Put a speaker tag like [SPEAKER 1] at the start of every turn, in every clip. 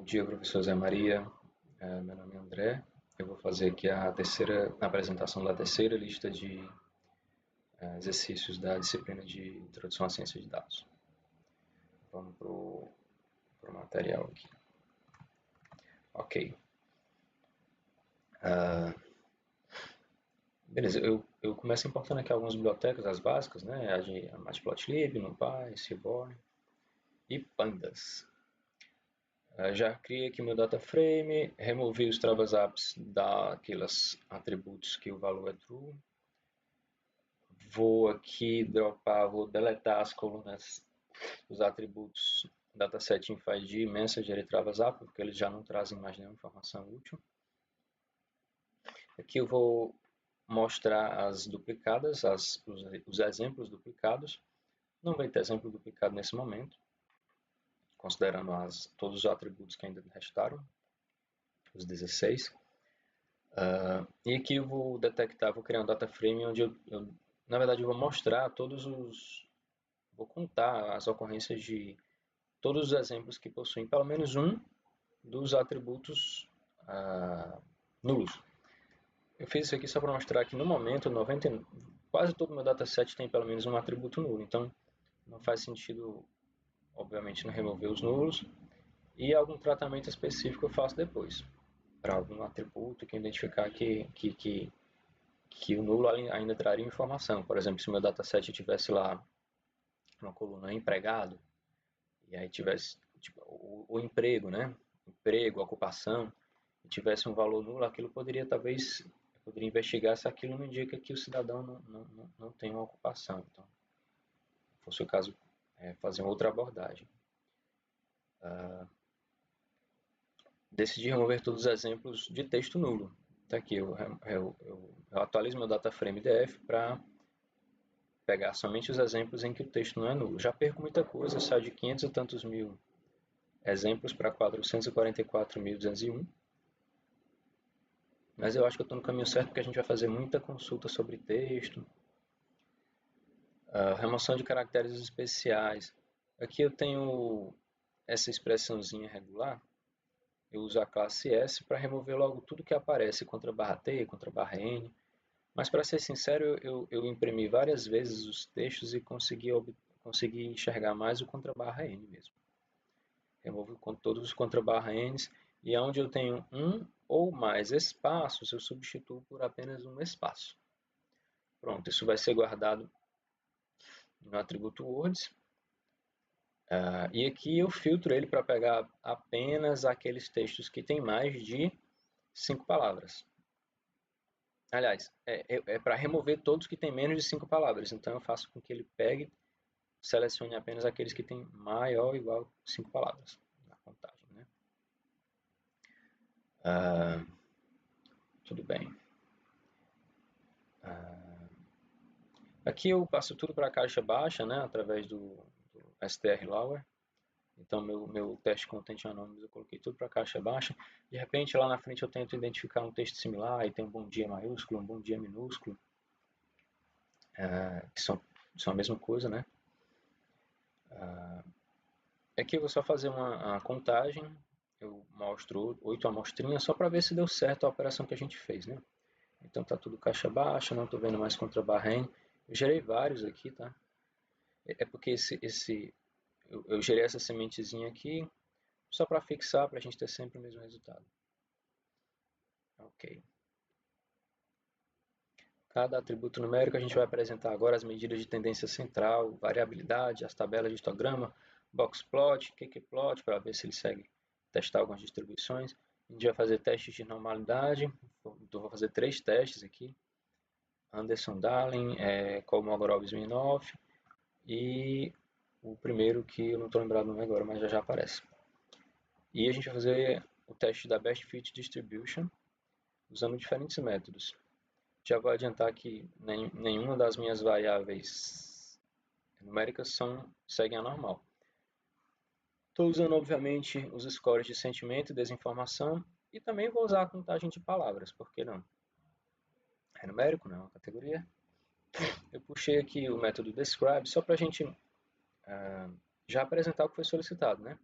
[SPEAKER 1] Bom dia, professor Zé Maria. Meu nome é André. Eu vou fazer aqui a apresentação da terceira lista de exercícios da disciplina de Introdução à Ciência de Dados. Vamos para o material aqui. Ok. Beleza, eu começo importando aqui algumas bibliotecas, as básicas, né? A Matplotlib, NumPy, Seaborn e Pandas. Já criei aqui meu data frame, removi os travas-apps daqueles atributos que o valor é true. Vou aqui vou deletar as colunas, os atributos dataset infid, messenger e travas-app, porque eles já não trazem mais nenhuma informação útil. Aqui eu vou mostrar as duplicadas, os exemplos duplicados. Não vai ter exemplo duplicado nesse momento, considerando todos os atributos que ainda restaram, os 16. E aqui eu vou detectar, vou criar um data frame onde na verdade eu vou mostrar vou contar as ocorrências de todos os exemplos que possuem pelo menos um dos atributos nulos. Eu fiz isso aqui só para mostrar que no momento quase todo o meu dataset tem pelo menos um atributo nulo, então não faz sentido, obviamente, não remover os nulos, e algum tratamento específico eu faço depois, para algum atributo que identificar que o nulo ainda traria informação. Por exemplo, se o meu dataset tivesse lá uma coluna empregado, e aí tivesse o emprego, né? Emprego, ocupação, e tivesse um valor nulo, aquilo poderia investigar se aquilo não indica que o cidadão não tem uma ocupação. Então, se fosse o caso, fazer uma outra abordagem. Decidi remover todos os exemplos de texto nulo. Tá aqui, eu atualizo meu data frame DF para pegar somente os exemplos em que o texto não é nulo. Já perco muita coisa, saio de 500 e tantos mil exemplos para 444.201. Mas eu acho que eu estou no caminho certo, porque a gente vai fazer muita consulta sobre texto. Remoção de caracteres especiais. Aqui eu tenho essa expressãozinha regular. Eu uso a classe S para remover logo tudo que aparece contra barra T, contra barra N. Mas, para ser sincero, eu imprimi várias vezes os textos e consegui enxergar mais o contra barra N mesmo. Removo todos os contra barra N's, e onde eu tenho um ou mais espaços, eu substituo por apenas um espaço. Pronto, isso vai ser guardado no atributo words. E aqui eu filtro ele para pegar apenas aqueles textos que têm mais de 5 palavras. Aliás, é para remover todos que têm menos de 5 palavras. Então eu faço com que ele selecione apenas aqueles que têm maior ou igual a 5 palavras na contagem, né? Tudo bem. Aqui eu passo tudo para a caixa baixa, né, através do strlower. Então meu teste content anonymous eu coloquei tudo para a caixa baixa. De repente lá na frente eu tento identificar um texto similar e tem um bom dia maiúsculo, um bom dia minúsculo, que são a mesma coisa, né? Aqui eu vou só fazer uma contagem. Eu mostro 8 amostrinhas só para ver se deu certo a operação que a gente fez, né? Então tá tudo caixa baixa, não estou vendo mais contra barra N. Eu gerei vários aqui, tá? É porque eu gerei essa sementezinha aqui só para fixar, para a gente ter sempre o mesmo resultado. Ok. Cada atributo numérico a gente vai apresentar agora as medidas de tendência central, variabilidade, as tabelas de histograma, boxplot, kkplot, para ver se ele segue, testar algumas distribuições. A gente vai fazer testes de normalidade, então vou fazer 3 testes aqui. Anderson Darling, Kolmogorov-Smirnov e o primeiro que eu não estou lembrado o nome agora, mas já aparece. E a gente vai fazer o teste da Best Fit Distribution usando diferentes métodos. Já vou adiantar que nenhuma das minhas variáveis numéricas seguem a normal. Estou usando, obviamente, os scores de sentimento e desinformação e também vou usar a contagem de palavras, por que não? É numérico, não é uma categoria. Eu puxei aqui o método describe só para a gente já apresentar o que foi solicitado, né?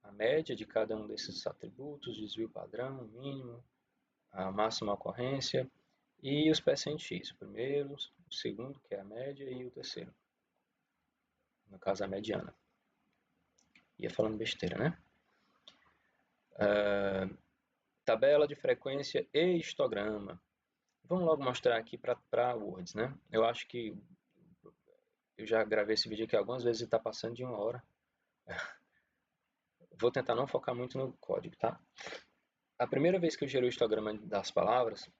[SPEAKER 1] a média de cada um desses atributos, desvio padrão, mínimo, a máxima ocorrência e os percentis, o primeiro, o segundo, que é a média, e o terceiro, no caso a mediana. Ia falando besteira, né? Tabela de frequência e histograma. Vamos logo mostrar aqui para Words, né? Eu acho que eu já gravei esse vídeo aqui algumas vezes e está passando de 1 hora. Vou tentar não focar muito no código, tá? A primeira vez que eu gerei o histograma das palavras,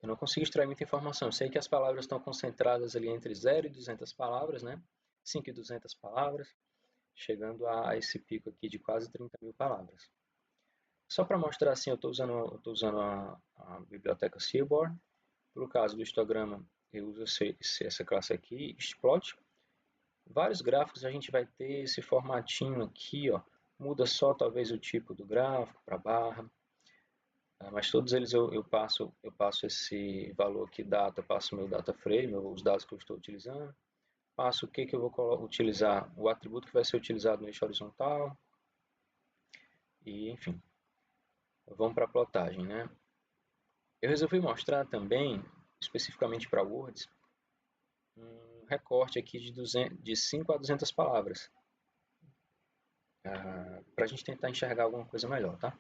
[SPEAKER 1] eu não consigo extrair muita informação. Eu sei que as palavras estão concentradas ali entre 0 e 200 palavras, né? 5 e 200 palavras, chegando a esse pico aqui de quase 30 mil palavras. Só para mostrar assim, eu estou usando a biblioteca Seaborn. Para o caso do histograma, eu uso essa classe aqui, Explode. Vários gráficos a gente vai ter esse formatinho aqui, ó. Muda só talvez o tipo do gráfico para barra. Mas todos eles eu passo esse valor aqui, data, passo meu data frame, os dados que eu estou utilizando. Passo o que eu vou utilizar, o atributo que vai ser utilizado no eixo horizontal. E, enfim, vamos para a plotagem, né? Eu resolvi mostrar também, especificamente para Words, um recorte aqui de 5 a 200 palavras. Para a gente tentar enxergar alguma coisa melhor, tá?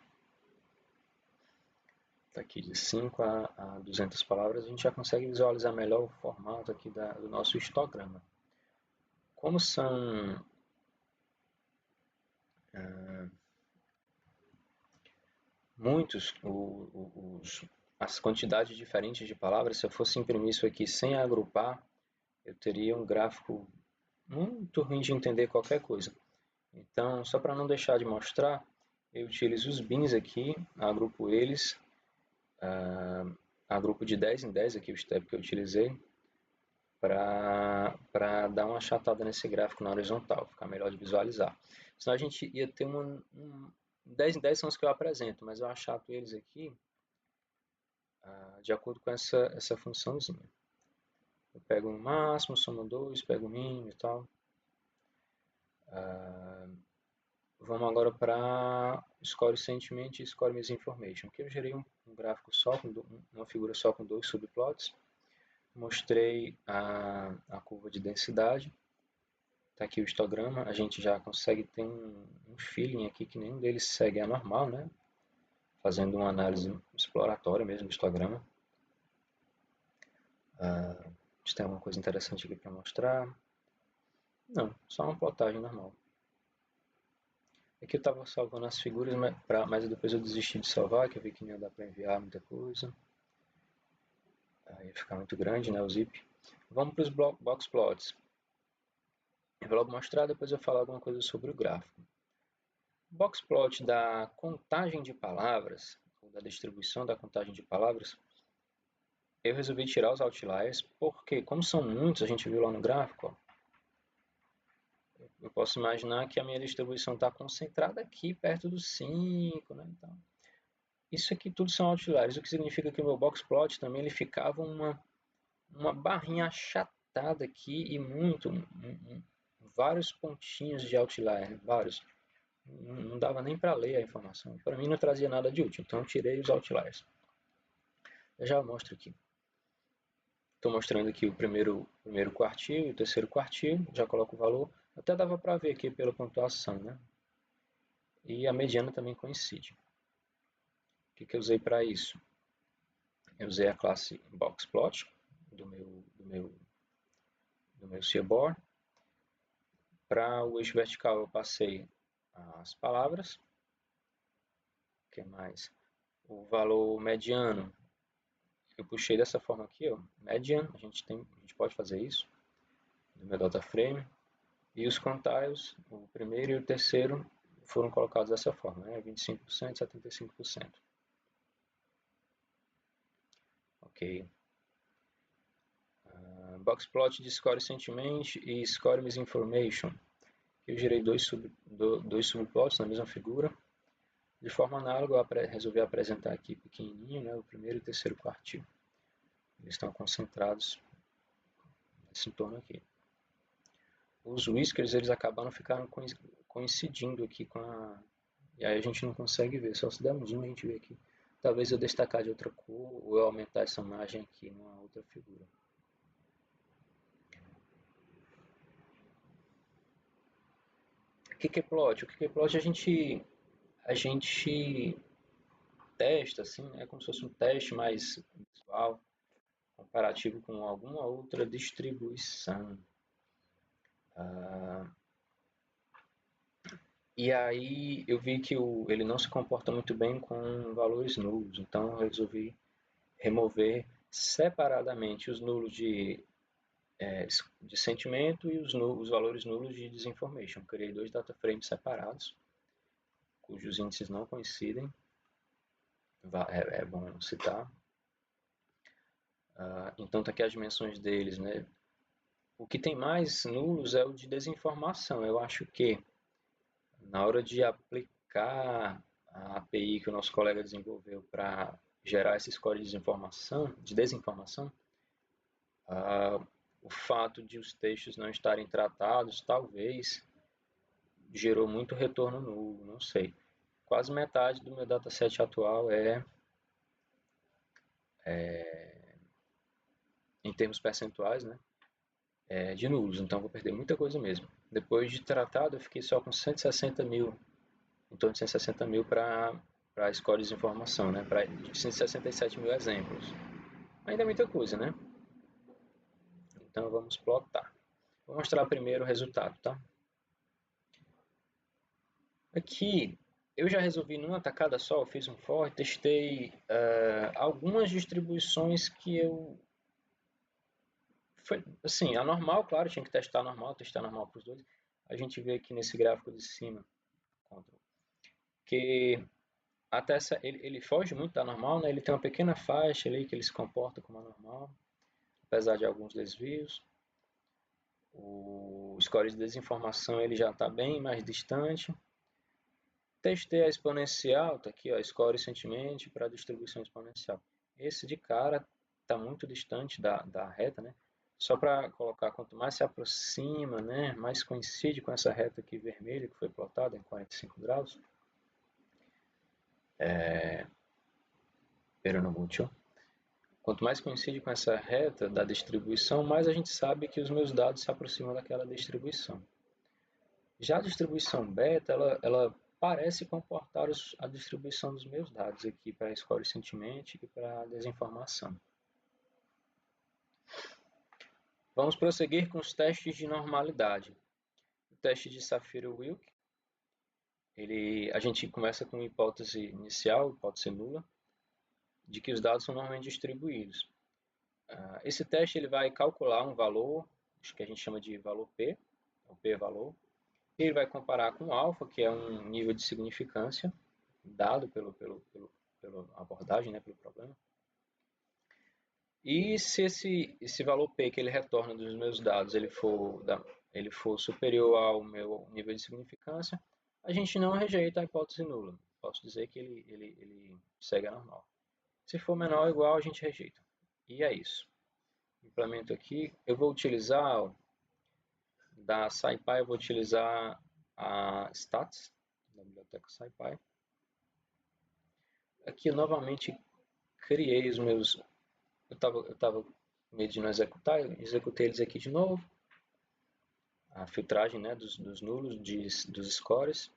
[SPEAKER 1] Aqui de 5 a 200 palavras, a gente já consegue visualizar melhor o formato aqui do nosso histograma. Como são muitos as quantidades diferentes de palavras, se eu fosse imprimir isso aqui sem agrupar, eu teria um gráfico muito ruim de entender qualquer coisa. Então, só para não deixar de mostrar, eu utilizo os bins aqui, agrupo eles, agrupo de 10 em 10 aqui o step que eu utilizei, para dar uma achatada nesse gráfico na horizontal, ficar melhor de visualizar. Senão a gente ia ter 10 em 10 são os que eu apresento, mas eu achato eles aqui de acordo com essa funçãozinha. Eu pego o máximo, somo 2, pego o mínimo e tal. Vamos agora para Score Sentiment e Score Misinformation. Aqui eu gerei um gráfico só, uma figura só com 2 subplots. Mostrei a curva de densidade. Está aqui o histograma. A gente já consegue ter um feeling aqui que nenhum deles segue a normal, né? Fazendo uma análise exploratória mesmo do histograma. A gente tem alguma coisa interessante aqui para mostrar? Não, só uma plotagem normal. Aqui eu estava salvando as figuras, mas depois eu desisti de salvar, que eu vi que não ia dar para enviar muita coisa. Aí ia ficar muito grande, né, o zip. Vamos para os box plots. Eu vou logo mostrar, depois eu falar alguma coisa sobre o gráfico. O box plot da contagem de palavras, ou da distribuição da contagem de palavras, eu resolvi tirar os outliers, porque como são muitos, a gente viu lá no gráfico, ó, eu posso imaginar que a minha distribuição está concentrada aqui, perto dos 5, né? Então, isso aqui tudo são outliers, o que significa que o meu box plot também ele ficava uma barrinha achatada aqui e vários pontinhos de outlier, vários. Não dava nem para ler a informação. Para mim não trazia nada de útil, então eu tirei os outliers. Eu já mostro aqui. Estou mostrando aqui o primeiro quartil e o terceiro quartil, já coloco o valor. Até dava para ver aqui pela pontuação, né? E a mediana também coincide. O que eu usei para isso? Eu usei a classe boxplot do meu Seaborn. Para o eixo vertical eu passei as palavras. O que mais? O valor mediano eu puxei dessa forma aqui, ó, median, a gente pode fazer isso no meu data frame. E os quantiles, o primeiro e o terceiro foram colocados dessa forma, né? 25%, 75%. Ok. Boxplot de Score Sentiment e Score Misinformation. Eu gerei dois subplots na mesma figura. De forma análoga, eu resolvi apresentar aqui pequenininho, né, o primeiro e o terceiro quartil. Eles estão concentrados nesse entorno aqui. Os whiskers eles acabaram ficando coincidindo aqui com a... E aí a gente não consegue ver, só se der um zoom a gente vê aqui. Talvez eu destacar de outra cor ou eu aumentar essa margem aqui numa outra figura. O que é plot? O que é plot a gente testa, assim, é como se fosse um teste mais visual, comparativo com alguma outra distribuição. E aí eu vi que ele não se comporta muito bem com valores nulos, então eu resolvi remover separadamente os nulos de sentimento e os valores nulos de disinformation. Criei dois data frames separados, cujos índices não coincidem, é bom citar. Então tá aqui as dimensões deles, né? O que tem mais nulos é o de desinformação. Eu acho que na hora de aplicar a API que o nosso colega desenvolveu para gerar esse score de desinformação, o fato de os textos não estarem tratados talvez gerou muito retorno nulo, não sei. Quase metade do meu dataset atual em termos percentuais, né, de nulos, então vou perder muita coisa mesmo. Depois de tratado, eu fiquei só com 160 mil, em torno de 160 mil para score de informação, né, para 167 mil exemplos. Ainda é muita coisa, né? Então vamos plotar. Vou mostrar primeiro o resultado, tá? Aqui eu já resolvi numa tacada só, eu fiz um for, testei algumas distribuições que eu... Foi, assim, a normal, claro, tinha que testar normal para os dois. A gente vê aqui nesse gráfico de cima, que até ele foge muito da normal, né? Ele tem uma pequena faixa ali que ele se comporta como a normal, apesar de alguns desvios. O score de desinformação ele já está bem mais distante. Testei a exponencial, tá aqui, ó, score sentimente para distribuição exponencial. Esse de cara está muito distante da reta, né? Só para colocar, quanto mais se aproxima, né, mais coincide com essa reta aqui vermelha que foi plotada em 45 graus. Peronomútil. Quanto mais coincide com essa reta da distribuição, mais a gente sabe que os meus dados se aproximam daquela distribuição. Já a distribuição beta, ela parece comportar a distribuição dos meus dados aqui para score sentiment e para desinformação. Vamos prosseguir com os testes de normalidade. O teste de Shapiro-Wilk, a gente começa com uma hipótese inicial, hipótese nula, de que os dados são normalmente distribuídos. Esse teste ele vai calcular um valor, que a gente chama de valor P, o P-valor. Ele vai comparar com alfa, que é um nível de significância dado pela abordagem, né, pelo problema. E se esse valor P que ele retorna dos meus dados ele for superior ao meu nível de significância, a gente não rejeita a hipótese nula. Posso dizer que ele segue a normal. Se for menor ou igual, a gente rejeita. E é isso. Implemento aqui. Eu vou utilizar da SciPy, eu vou utilizar a Stats, da biblioteca SciPy. Aqui eu novamente criei os meus... Eu estava medindo executar, eu executei eles aqui de novo. A filtragem, né, dos nulos, dos scores.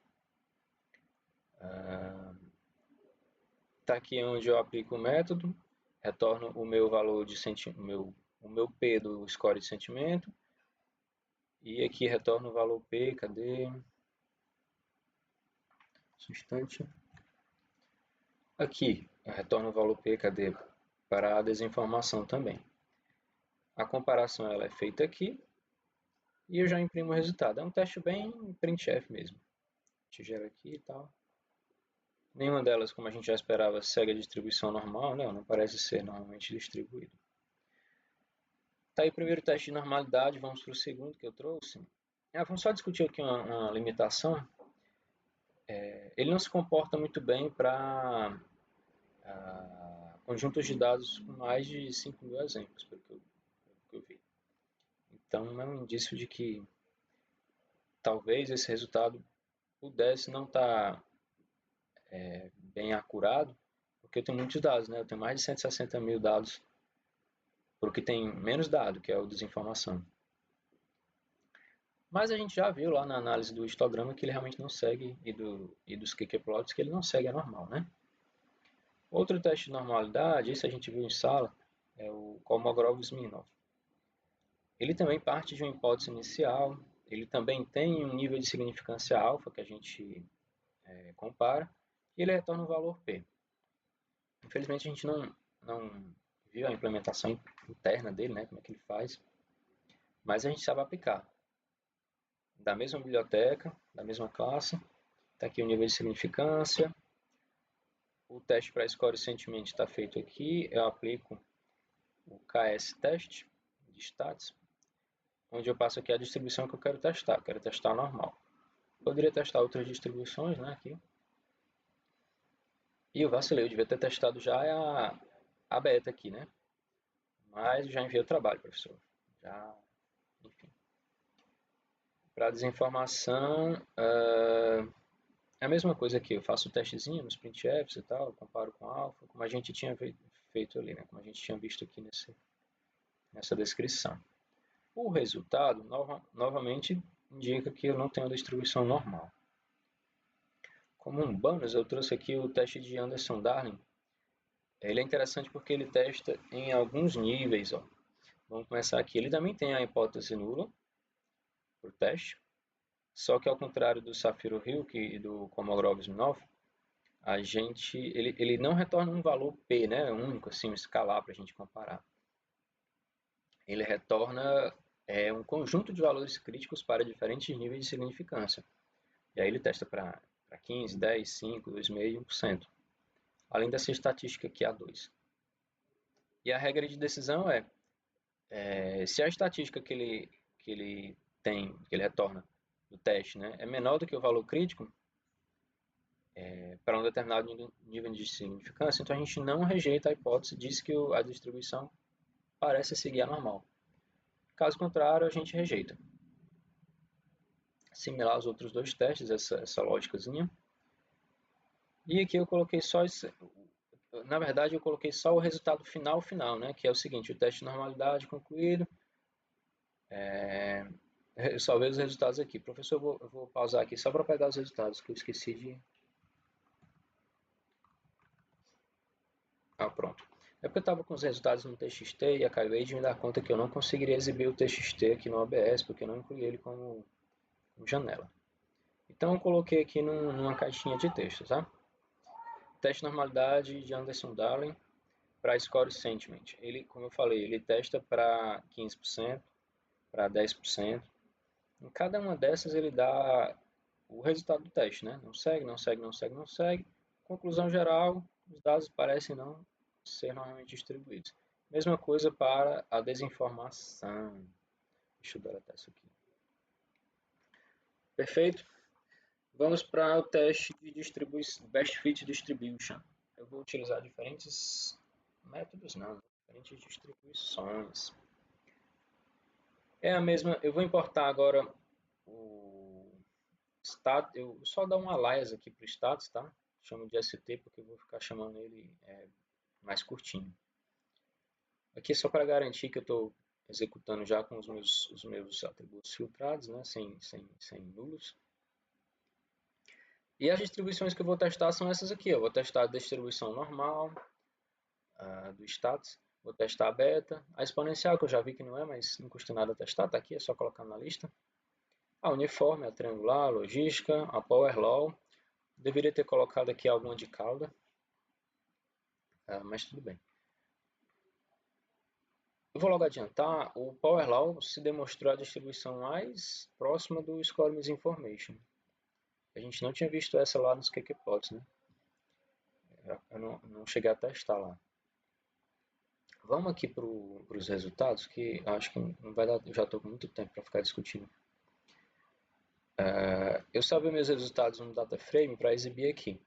[SPEAKER 1] Está aqui onde eu aplico o método, retorno o meu valor de o meu P do score de sentimento. E aqui retorno o valor P, cadê? Um instante. Aqui, eu retorno o valor P, cadê? Para a desinformação também. A comparação ela é feita aqui e eu já imprimo o resultado. É um teste bem printf mesmo. A gente gera aqui e tal. Nenhuma delas, como a gente já esperava, segue a distribuição normal, né? Não parece ser normalmente distribuído. Tá aí o primeiro teste de normalidade, vamos para o segundo que eu trouxe. Vamos só discutir aqui uma limitação. Ele não se comporta muito bem para conjuntos de dados com mais de 5.000 exemplos, pelo que eu vi. Então é um indício de que talvez esse resultado pudesse não estar bem acurado, porque eu tenho muitos dados, né? Eu tenho mais de 160 mil dados, porque tem menos dado, que é o desinformação. Mas a gente já viu lá na análise do histograma que ele realmente não segue, e dos qqplots, que ele não segue a normal, né? Outro teste de normalidade, esse a gente viu em sala, é o Kolmogorov-Smirnov. Ele também parte de uma hipótese inicial, ele também tem um nível de significância alfa que a gente compara, e ele retorna um valor P. Infelizmente a gente não viu a implementação interna dele, né, como é que ele faz, mas a gente sabe aplicar. Da mesma biblioteca, da mesma classe, está aqui o nível de significância, o teste para score sentiment está feito aqui, eu aplico o KS teste de stats, onde eu passo aqui a distribuição que eu quero testar. Eu quero testar normal. Poderia testar outras distribuições, né, aqui. E eu vacilei, eu devia ter testado já a beta aqui, né? Mas já enviei o trabalho, professor. Já, enfim. Para desinformação, é a mesma coisa aqui. Eu faço o testezinho nos printfs e tal, comparo com alfa, como a gente tinha feito ali, né? Como a gente tinha visto aqui nessa descrição. O resultado, novamente, indica que eu não tenho distribuição normal. Como um bônus, eu trouxe aqui o teste de Anderson-Darling. Ele é interessante porque ele testa em alguns níveis. Ó. Vamos começar aqui. Ele também tem a hipótese nula para o teste, só que ao contrário do Safiro-Hilk e do Kolmogorov-Smirnov, ele não retorna um valor P, né, único, assim, um escalar para a gente comparar. Ele retorna um conjunto de valores críticos para diferentes níveis de significância. E aí ele testa para 15, 10, 5, 2,5 e 1%. Além dessa estatística aqui, A2. E a regra de decisão se a estatística que ele tem, que ele retorna do teste, né, é menor do que o valor crítico, para um determinado nível de significância, então a gente não rejeita a hipótese, diz que a distribuição parece seguir a normal. Caso contrário, a gente rejeita. Similar aos outros dois testes, essa lógicazinha. E aqui eu coloquei só na verdade eu coloquei só o resultado final, né, que é o seguinte, o teste de normalidade concluído. Eu só vejo os resultados aqui. Professor, eu vou pausar aqui só para pegar os resultados, que eu esqueci de... Ah, pronto. É porque eu estava com os resultados no TXT e acabei de me dar conta que eu não conseguiria exibir o TXT aqui no OBS, porque eu não incluí ele como janela. Então eu coloquei aqui numa caixinha de texto, tá? Teste de normalidade de Anderson-Darling para Score Sentiment. Ele, como eu falei, ele testa para 15%, para 10%. Em cada uma dessas ele dá o resultado do teste, né? Não segue, não segue, não segue, não segue. Conclusão geral, os dados parecem não ser normalmente distribuídos. Mesma coisa para a desinformação. Deixa eu deletar isso aqui. Perfeito? Vamos para o teste de distribuição, Best Fit Distribution. Eu vou utilizar diferentes métodos, não, diferentes distribuições. É a mesma, eu vou importar agora o stat, eu só dar um alias aqui para o status, tá? Chamo de ST porque eu vou ficar chamando ele mais curtinho. Aqui é só para garantir que eu estou executando já com os meus atributos filtrados, né? sem nulos. E as distribuições que eu vou testar são essas aqui. Eu vou testar a distribuição normal do status, vou testar a beta, a exponencial que eu já vi que não é, mas não custa nada testar, tá aqui, é só colocar na lista. A uniforme, a triangular, a logística, a power law. Deveria ter colocado aqui alguma de cauda, mas tudo bem. Eu vou logo adiantar, o Power Law se demonstrou a distribuição mais próxima do Score Misinformation. A gente não tinha visto essa lá nos qqplots, né? Eu não cheguei a testar lá. Vamos aqui para os resultados, que acho que não vai dar, eu já estou com muito tempo para ficar discutindo. Eu salvei meus resultados no data frame para exibir aqui.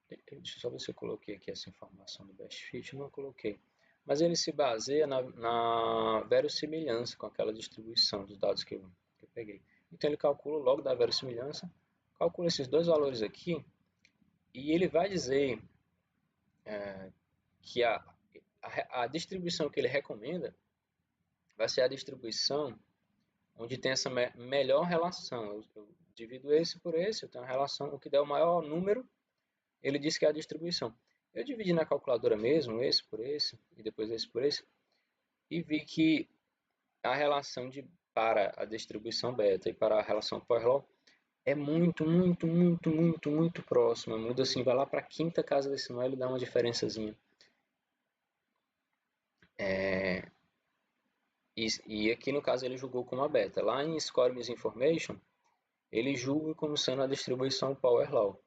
[SPEAKER 1] Deixa eu só ver se eu coloquei aqui essa informação do Best Fit, não coloquei. Mas ele se baseia na verossimilhança com aquela distribuição dos dados que eu peguei. Então ele calcula logo da verossimilhança, calcula esses dois valores aqui e ele vai dizer que a distribuição que ele recomenda vai ser a distribuição onde tem essa melhor relação. Eu divido esse por esse, eu tenho uma relação, o que der o maior número, ele diz que é a distribuição. Eu dividi na calculadora mesmo, esse por esse, e depois esse por esse, e vi que a relação para a distribuição beta e para a relação Power Law é muito, muito, muito, muito, muito próxima. Muda assim, vai lá para a quinta casa decimal, ele dá uma diferençazinha. E aqui no caso ele julgou como a beta. Lá em Score Misinformation, ele julga como sendo a distribuição Power Law.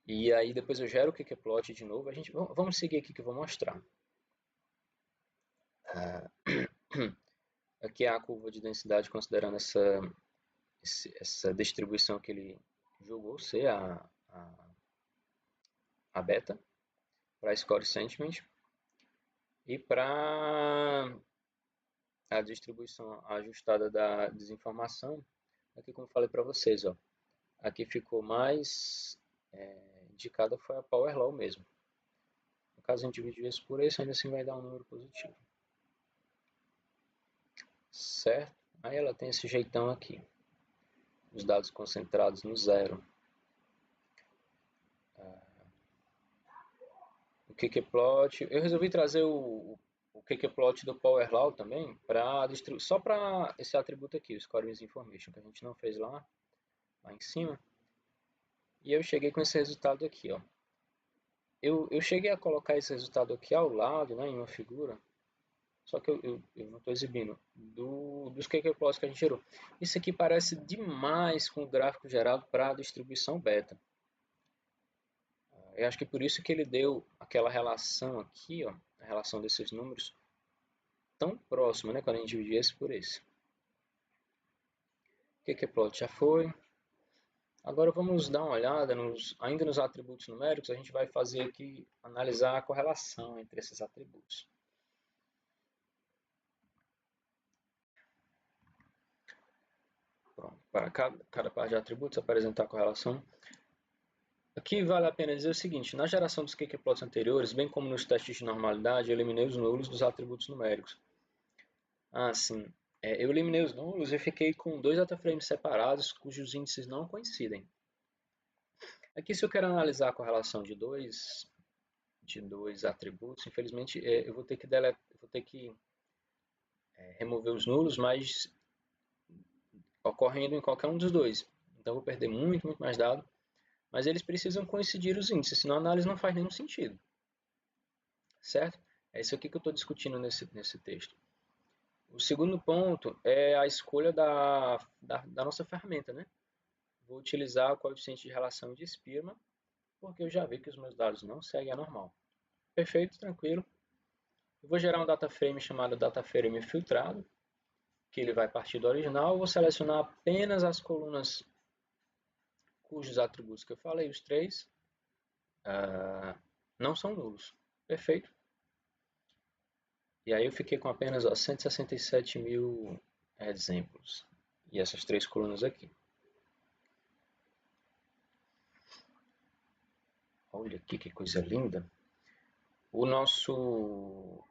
[SPEAKER 1] E aí depois eu gero o kkplot de novo. Vamos seguir aqui que eu vou mostrar. Aqui é a curva de densidade considerando essa distribuição que ele julgou ser a beta para Score Sentiment e para a distribuição ajustada da desinformação. Aqui como eu falei para vocês, ó, aqui ficou mais indicada foi a Power Law mesmo. No caso a gente dividir isso por esse, ainda assim vai dar um número positivo. Certo? Aí ela tem esse jeitão aqui. Os dados concentrados no zero. O kkplot. Eu resolvi trazer o kkplot do Power Law também só para esse atributo aqui, o Score Misinformation, que a gente não fez lá em cima. E eu cheguei com esse resultado aqui, ó. Eu cheguei a colocar esse resultado aqui ao lado, né, em uma figura, só que eu não estou exibindo, dos kkplots que a gente gerou. Isso aqui parece demais com o gráfico gerado para a distribuição beta. Eu acho que por isso que ele deu aquela relação aqui, ó, a relação desses números tão próxima, né, quando a gente dividir esse por esse. Kkplot já foi. Agora vamos dar uma olhada ainda nos atributos numéricos. A gente vai fazer aqui, analisar a correlação entre esses atributos. Pronto, para cada par de atributos apresentar a correlação. Aqui vale a pena dizer o seguinte: na geração dos kkplots anteriores, bem como nos testes de normalidade, eu eliminei os nulos dos atributos numéricos. Sim. Eu eliminei os nulos e fiquei com dois dataframes separados cujos índices não coincidem. Aqui, se eu quero analisar a correlação de dois atributos, infelizmente eu vou ter que remover os nulos, mas ocorrendo em qualquer um dos dois. Então, eu vou perder muito, muito mais dado. Mas eles precisam coincidir os índices, senão a análise não faz nenhum sentido. Certo? É isso aqui que eu estou discutindo nesse texto. O segundo ponto é a escolha da nossa ferramenta, né? Vou utilizar o coeficiente de relação de Spearman, porque eu já vi que os meus dados não seguem a normal. Perfeito, tranquilo. Eu vou gerar um dataframe chamado dataframe filtrado, que ele vai partir do original. Eu vou selecionar apenas as colunas cujos atributos que eu falei, os três, não são nulos. Perfeito. E aí eu fiquei com apenas 167 mil exemplos. E essas três colunas aqui. Olha aqui que coisa linda. O nosso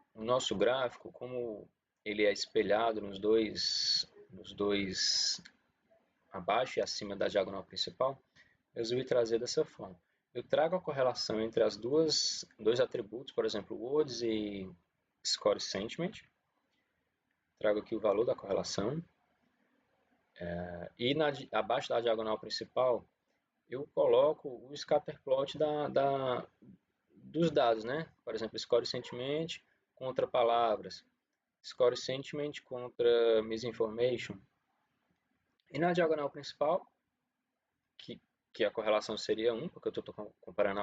[SPEAKER 1] gráfico, como ele é espelhado nos dois abaixo e acima da diagonal principal, eu resolvi trazer dessa forma. Eu trago a correlação entre as dois atributos, por exemplo, words e score sentiment. Trago aqui o valor da correlação. E abaixo da diagonal principal, eu coloco o scatterplot dos dados, né? Por exemplo, score sentiment contra palavras, score sentiment contra misinformation. E na diagonal principal, que a correlação seria 1, porque eu estou comparando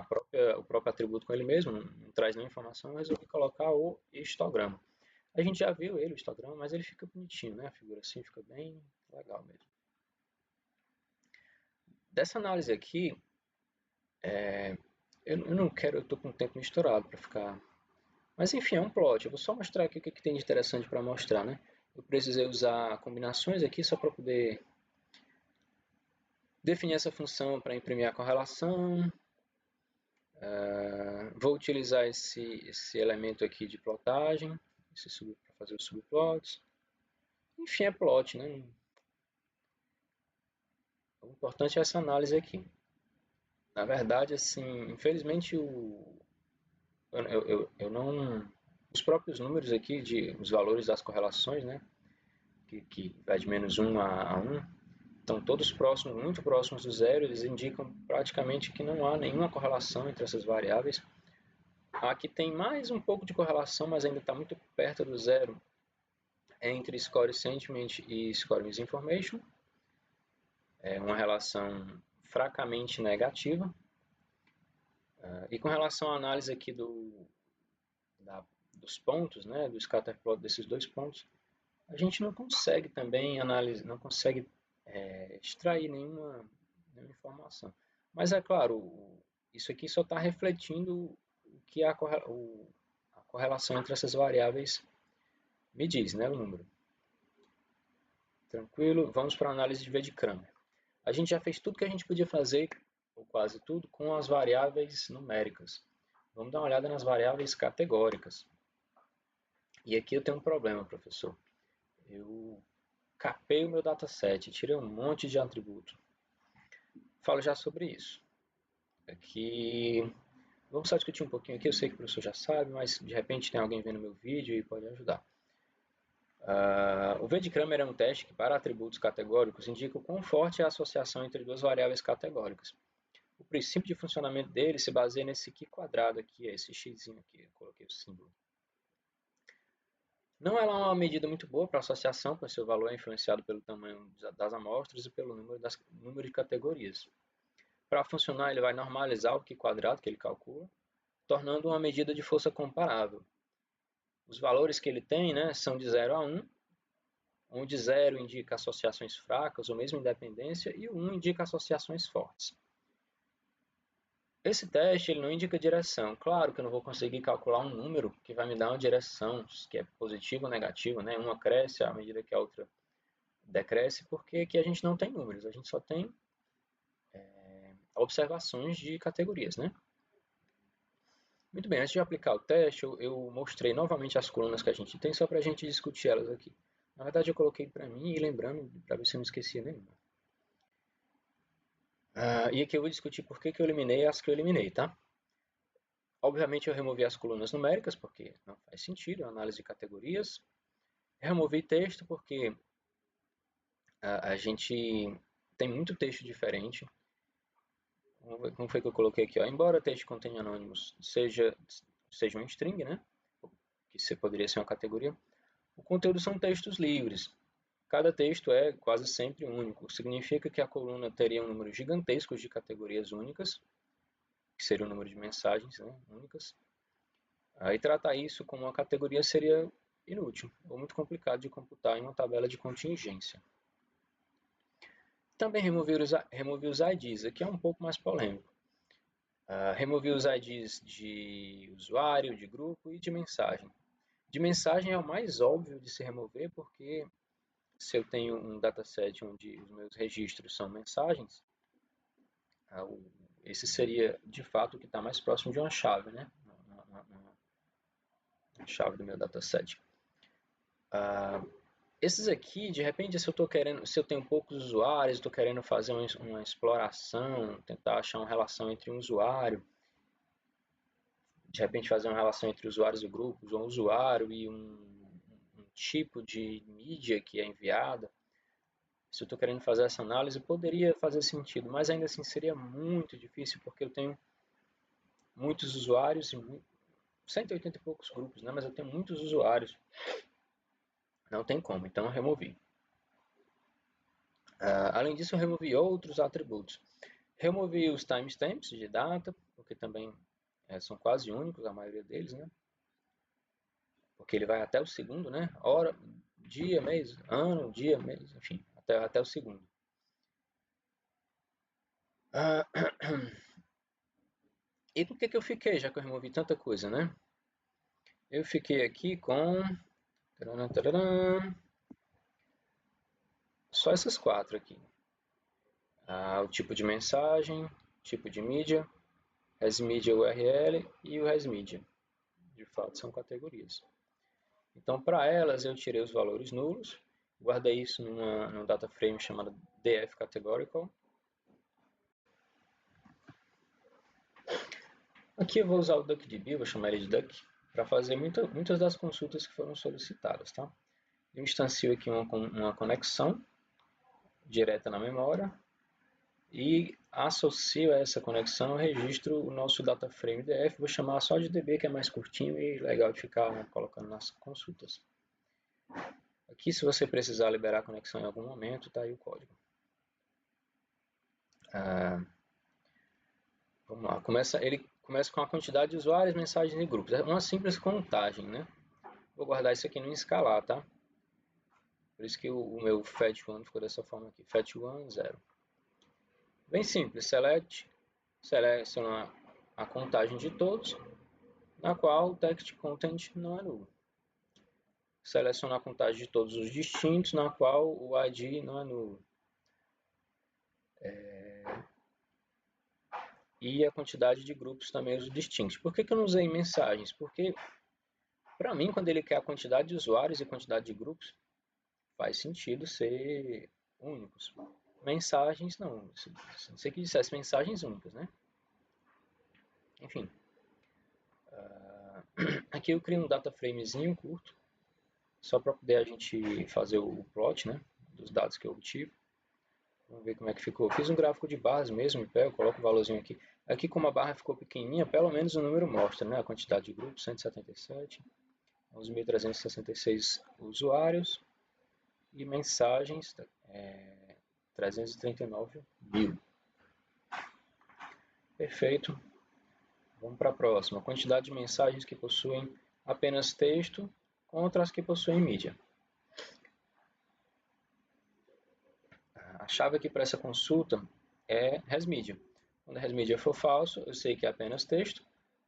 [SPEAKER 1] o próprio atributo com ele mesmo, não traz nenhuma informação, eu resolvi colocar o histograma. A gente já viu ele, o histograma, mas ele fica bonitinho, né? A figura assim fica bem legal mesmo. Dessa análise aqui, eu não quero, eu estou com o tempo misturado para ficar... Mas enfim, é um plot. Eu vou só mostrar aqui o que tem de interessante para mostrar, né? Eu precisei usar combinações aqui só para poder Definir essa função para imprimir a correlação. Vou utilizar esse elemento aqui de plotagem, para fazer os subplots. Enfim, é plot, né? O importante é essa análise aqui. Na verdade, assim, infelizmente eu não... Os próprios números aqui, os valores das correlações, né? Que vai de -1 a 1, estão todos próximos, muito próximos do zero. Eles indicam praticamente que não há nenhuma correlação entre essas variáveis. Aqui tem mais um pouco de correlação, mas ainda está muito perto do zero, entre score sentiment e score misinformation. É uma relação fracamente negativa. E com relação à análise aqui dos pontos, né, do scatterplot desses dois pontos, a gente não consegue também analisar, não consegue extrair nenhuma informação. Mas é claro, isso aqui só está refletindo o que a correlação entre essas variáveis me diz, né, o número. Tranquilo, vamos para a análise de V de Cramer. A gente já fez tudo que a gente podia fazer, ou quase tudo, com as variáveis numéricas. Vamos dar uma olhada nas variáveis categóricas. E aqui eu tenho um problema, professor. Eu capei o meu dataset, tirei um monte de atributo. Falo já sobre isso. Aqui, vamos só discutir um pouquinho aqui. Eu sei que o professor já sabe, mas de repente tem alguém vendo meu vídeo e pode ajudar. O V de Cramer é um teste que, para atributos categóricos, indica o quão forte é a associação entre duas variáveis categóricas. O princípio de funcionamento dele se baseia nesse Q quadrado aqui, esse x aqui, eu coloquei o símbolo. Não é uma medida muito boa para associação, pois seu valor é influenciado pelo tamanho das amostras e pelo número de categorias. Para funcionar, ele vai normalizar o Q quadrado que ele calcula, tornando uma medida de força comparável. Os valores que ele tem, né, são de 0 a 1, onde 0 indica associações fracas ou mesmo independência, e o 1 indica associações fortes. Esse teste ele não indica direção. Claro que eu não vou conseguir calcular um número que vai me dar uma direção, que é positiva ou negativa, né? Uma cresce à medida que a outra decresce, porque aqui a gente não tem números, a gente só tem observações de categorias, né? Muito bem, antes de aplicar o teste, eu mostrei novamente as colunas que a gente tem, só para a gente discutir elas aqui. Na verdade, eu coloquei para mim e lembrando, para ver se eu não esquecia nenhuma. E aqui eu vou discutir por que eu eliminei as que eu eliminei, tá? Obviamente eu removi as colunas numéricas, porque não faz sentido, análise de categorias. Removi texto, porque a gente tem muito texto diferente. Como foi que eu coloquei aqui? Ó? Embora texto contenha anônimos seja um string, né? Que poderia ser uma categoria, o conteúdo são textos livres. Cada texto é quase sempre único. Significa que a coluna teria um número gigantesco de categorias únicas, que seria o número de mensagens, né, únicas. E tratar isso como uma categoria seria inútil ou muito complicado de computar em uma tabela de contingência. Também removi os IDs, aqui é um pouco mais polêmico. Removi os IDs de usuário, de grupo e de mensagem. De mensagem é o mais óbvio de se remover, porque se eu tenho um dataset onde os meus registros são mensagens, esse seria de fato o que está mais próximo de uma chave, né? A chave do meu dataset. Esses aqui, de repente, se eu tenho poucos usuários, estou querendo fazer uma exploração, tentar achar uma relação entre um usuário, de repente fazer uma relação entre usuários e grupos, ou um usuário e um tipo de mídia que é enviada. Se eu estou querendo fazer essa análise, poderia fazer sentido, mas ainda assim seria muito difícil, porque eu tenho muitos usuários e 180 e poucos grupos, né? Mas eu tenho muitos usuários. Não tem como, então eu removi. Além disso, eu removi outros atributos. Removi os timestamps de data, porque também são quase únicos, a maioria deles, né? Porque ele vai até o segundo, né? Hora, dia, mês, ano, dia, mês, enfim, até o segundo. E por que eu fiquei, já que eu removi tanta coisa, né? Eu fiquei aqui com só essas quatro aqui. o tipo de mensagem, tipo de mídia, ResMedia URL e o ResMedia. De fato, são categorias. Então, para elas, eu tirei os valores nulos, guardei isso num data frame chamado dfCategorical. Aqui eu vou usar o DuckDB, vou chamar ele de Duck, para fazer muitas das consultas que foram solicitadas. Tá? Eu instancio aqui uma conexão direta na memória e associo a essa conexão, eu registro o nosso data frame df, vou chamar só de db, que é mais curtinho e legal de ficar colocando nas consultas. Aqui, se você precisar liberar a conexão em algum momento, está aí o código. Vamos lá, ele começa com a quantidade de usuários, mensagens e grupos. É uma simples contagem, né? Vou guardar isso aqui no escalar, tá? Por isso que o meu fetch1 ficou dessa forma aqui, fetch1, 0. Bem simples, seleciona a contagem de todos, na qual o text content não é nulo. Seleciona a contagem de todos os distintos, na qual o ID não é nulo. E a quantidade de grupos também os distintos. Por que eu não usei mensagens? Porque, para mim, quando ele quer a quantidade de usuários e quantidade de grupos, faz sentido ser únicos. Mensagens, não. Se você que dissesse mensagens únicas, né? Enfim. Aqui eu crio um data framezinho curto, só para poder a gente fazer o plot, né? Dos dados que eu obtive. Vamos ver como é que ficou. Fiz um gráfico de barras mesmo, em pé, eu coloco o valorzinho aqui. Aqui, como a barra ficou pequenininha, pelo menos o número mostra, né? A quantidade de grupos, 177. 11.366 usuários. E mensagens, 339 mil. Perfeito. Vamos para a próxima. Quantidade de mensagens que possuem apenas texto contra as que possuem mídia. A chave aqui para essa consulta é ResMedia. Quando a ResMedia for falso, eu sei que é apenas texto.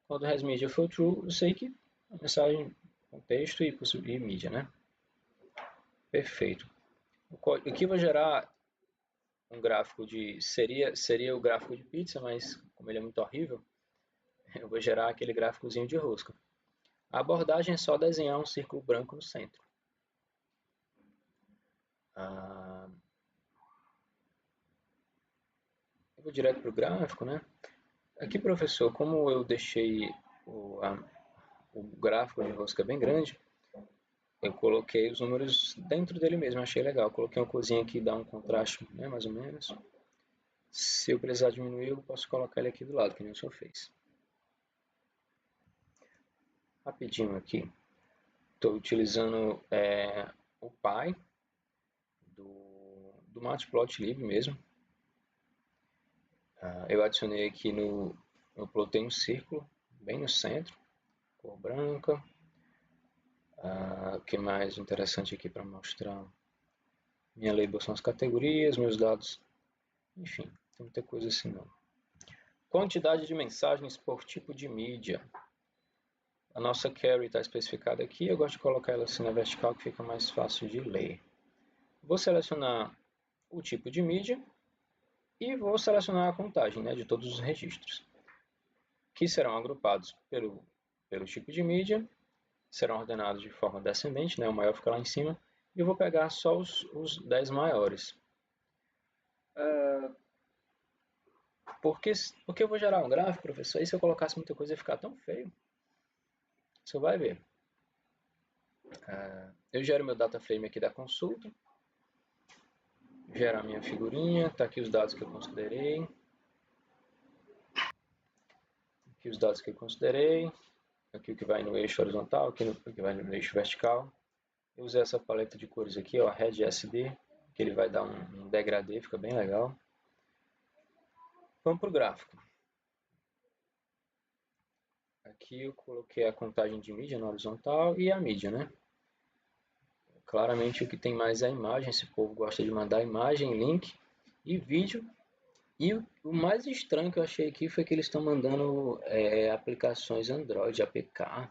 [SPEAKER 1] Quando a ResMedia for true, eu sei que a mensagem com texto e mídia, né? Perfeito. Aqui eu vou gerar um gráfico de... Seria o gráfico de pizza, mas como ele é muito horrível, eu vou gerar aquele gráficozinho de rosca. A abordagem é só desenhar um círculo branco no centro. Eu vou direto para o gráfico, né? Aqui, professor, como eu deixei o gráfico de rosca bem grande, eu coloquei os números dentro dele mesmo, achei legal. Coloquei uma coisinha aqui, dá um contraste, né, mais ou menos. Se eu precisar diminuir, eu posso colocar ele aqui do lado, que nem o senhor fez. Rapidinho aqui. Estou utilizando o Py do Matplotlib mesmo. Eu adicionei aqui eu plotei um círculo bem no centro, cor branca. O que mais interessante aqui para mostrar? Minha label são as categorias, meus dados, enfim, tem muita coisa assim não. Quantidade de mensagens por tipo de mídia. A nossa carry está especificada aqui, eu gosto de colocar ela assim na vertical que fica mais fácil de ler. Vou selecionar o tipo de mídia e vou selecionar a contagem, né, de todos os registros, que serão agrupados pelo tipo de mídia, serão ordenados de forma descendente, né, o maior fica lá em cima, e eu vou pegar só os 10 maiores. Porque eu vou gerar um gráfico, professor, e se eu colocasse muita coisa ia ficar tão feio. Você vai ver. Eu gero meu data frame aqui da consulta, gero a minha figurinha, tá aqui os dados que eu considerei. Aqui os dados que eu considerei, aqui o que vai no eixo horizontal, aqui o que vai no eixo vertical. Eu usei essa paleta de cores aqui, ó, Red SD, que ele vai dar um degradê, fica bem legal. Vamos para o gráfico. Aqui eu coloquei a contagem de mídia na horizontal e a mídia, né? Claramente o que tem mais é a imagem, esse povo gosta de mandar imagem, link e vídeo. E o mais estranho que eu achei aqui foi que eles estão mandando aplicações Android, APK,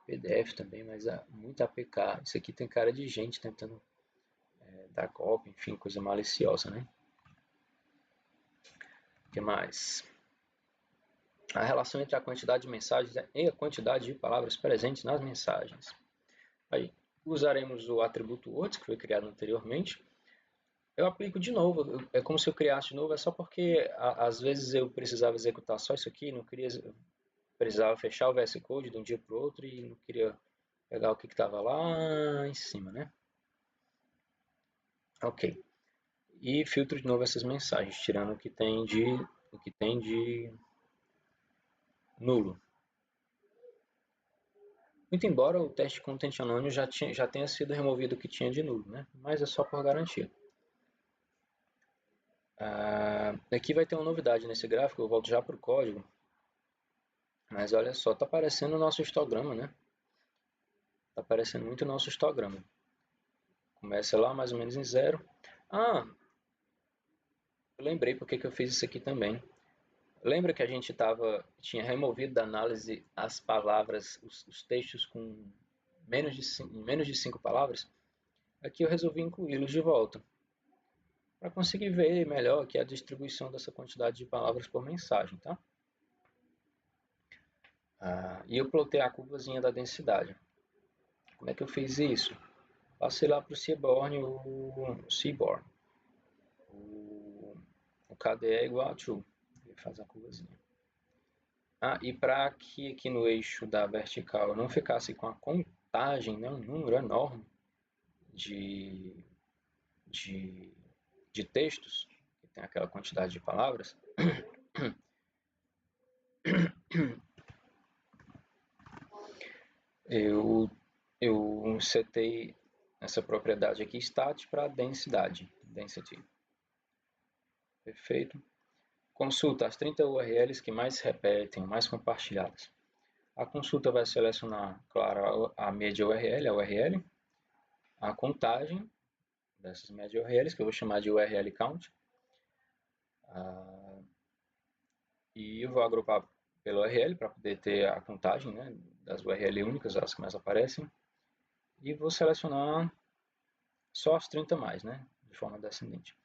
[SPEAKER 1] PDF também, mas muito APK. Isso aqui tem cara de gente tentando dar golpe, enfim, coisa maliciosa, né? que mais? A relação entre a quantidade de mensagens e a quantidade de palavras presentes nas mensagens. Aí, usaremos o atributo words, que foi criado anteriormente. Eu aplico de novo, é como se eu criasse de novo, é só porque às vezes eu precisava executar só isso aqui, não queria, precisava fechar o VS Code de um dia para o outro e não queria pegar o que estava lá em cima, né? Ok. E filtro de novo essas mensagens, tirando o que tem de nulo. Muito embora o teste content anônimo já tenha sido removido o que tinha de nulo, né? Mas é só por garantia. Aqui vai ter uma novidade nesse gráfico, eu volto já para o código. Mas olha só, está aparecendo o nosso histograma, né? Está aparecendo muito o nosso histograma. Começa lá mais ou menos em 0. Eu lembrei porque que eu fiz isso aqui também. Lembra que a gente tinha removido da análise as palavras, os textos com menos de 5 palavras? Aqui eu resolvi incluí-los de volta, para conseguir ver melhor aqui a distribuição dessa quantidade de palavras por mensagem, tá? E eu plotei a curvazinha da densidade. Como é que eu fiz isso? Passei lá para o Seaborn, o KDE é igual a true. Ele faz a curvazinha. E para que aqui no eixo da vertical eu não ficasse com a contagem, né, um número enorme de textos, que tem aquela quantidade de palavras, eu setei essa propriedade aqui, stat, para densidade, density. Perfeito. Consulta as 30 URLs que mais se repetem, mais compartilhadas. A consulta vai selecionar, claro, a média URL, a URL, a contagem dessas médias URLs, que eu vou chamar de URL count, e eu vou agrupar pela URL para poder ter a contagem, né, das URL únicas, as que mais aparecem, e vou selecionar só as 30 mais, né, de forma descendente.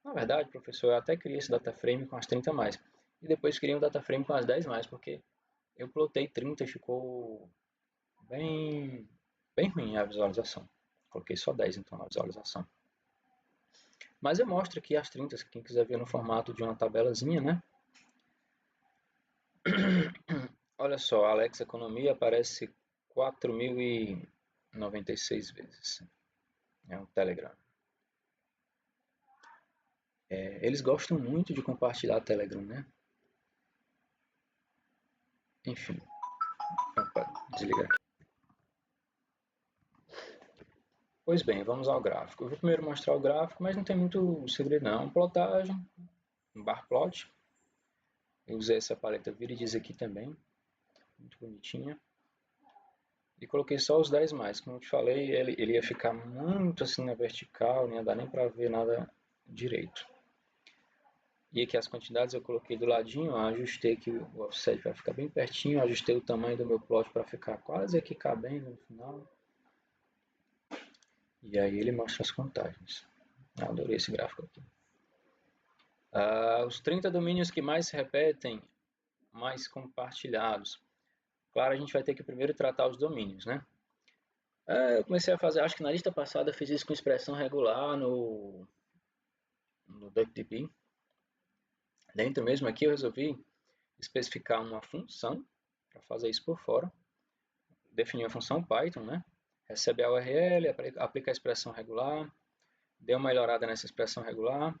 [SPEAKER 1] Na verdade, professor, eu até criei esse data frame com as 30 mais, e depois criei um data frame com as 10 mais, porque eu plotei 30 e ficou bem ruim a visualização. Coloquei só 10 então na visualização. Mas eu mostro aqui as 30, quem quiser ver no formato de uma tabelazinha, né? Olha só, a Alex Economia aparece 4.096 vezes. É um Telegram. Eles gostam muito de compartilhar Telegram, né? Enfim. Opa, desligar aqui. Pois bem, vamos ao gráfico. Eu vou primeiro mostrar o gráfico, mas não tem muito segredo não. Plotagem, um bar plot. Eu usei essa paleta Viridis aqui também, muito bonitinha. E coloquei só os 10 mais. Como eu te falei, ele ia ficar muito assim na vertical, não ia dar nem para ver nada direito. E aqui as quantidades eu coloquei do ladinho, ajustei que o offset vai ficar bem pertinho, ajustei o tamanho do meu plot para ficar quase aqui cabendo no final. E aí ele mostra as contagens. Adorei esse gráfico aqui. Os 30 domínios que mais se repetem, mais compartilhados. Claro, a gente vai ter que primeiro tratar os domínios, né? Eu comecei a fazer, acho que na lista passada eu fiz isso com expressão regular no DuckDB. Dentro mesmo aqui eu resolvi especificar uma função para fazer isso por fora. Defini a função Python, né? Recebe a URL, aplica a expressão regular, dê uma melhorada nessa expressão regular,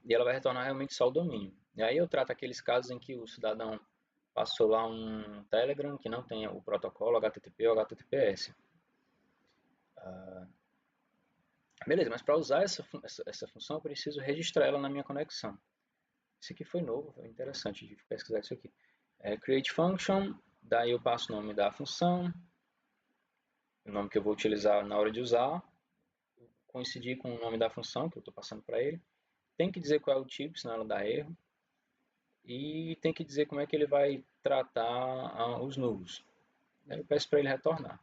[SPEAKER 1] e ela vai retornar realmente só o domínio. E aí eu trato aqueles casos em que o cidadão passou lá um Telegram que não tem o protocolo HTTP ou HTTPS. Beleza, mas para usar essa função eu preciso registrar ela na minha conexão. Isso aqui foi novo, foi interessante de pesquisar isso aqui. Create function, daí eu passo o nome da função, o nome que eu vou utilizar na hora de usar, coincidir com o nome da função que eu estou passando para ele. Tem que dizer qual é o tipo, senão ela dá erro. E tem que dizer como é que ele vai tratar os nulos. Aí eu peço para ele retornar.